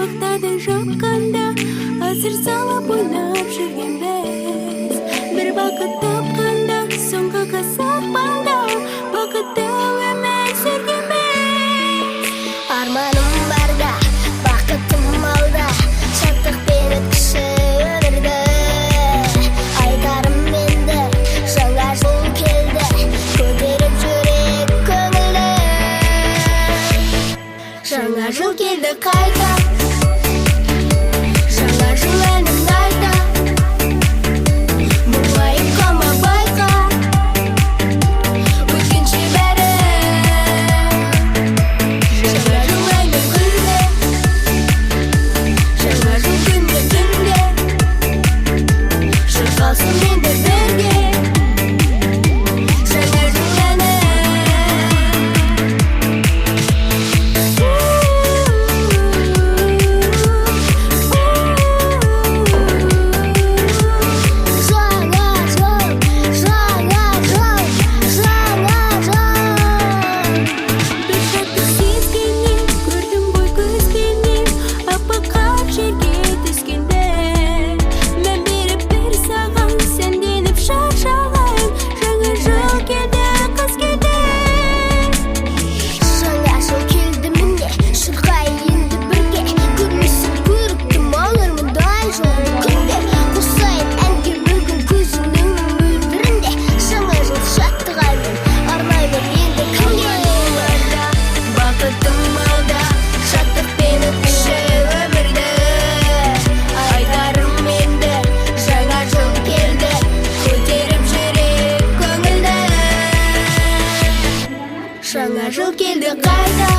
шақтады жаққанда асыр салып ойнап жүргенбіз. Бір бақыт тапқанда соңғы қасақпанда бақытты өмір сүргенбіз. Арманым барда, бақытым алда, шаттықпен өткіші өмірді. Айтарым енді, жаңа жыл келді, көтеріп жүрек көңілді. Жаңа жыл келді қайта, жаңа жыл әнін айта. Мұңайып қалма байқа, өткенше бәрі. Жаңа жыл әні гүлде, жаңа жыл күні түнде, шырқалсын енді бірге. Жаңа жыл әні. Бір шаттық сезгеннен көрдім ғой көзбенен аппақ жерге түскенде. Мән беріп бір саған сәнденіп шаршалайын. Жаңа жыл келді қыз келді. Жаңа жыл келді міне, шырқай енді бірге. Көрмесін көріктім алырмын дай жолды күнде. Қосайын әнге бүгін көзіңнің мөлдірінде. Жаңа жыл шаттық әнін арнаймын енді кімге. Бақытым алда, шаттықпен өткіші өмірді. Айтарым енді, жаңа жыл келді, көтеріп жүрек көңілді. Жаңа жыл келді қайта,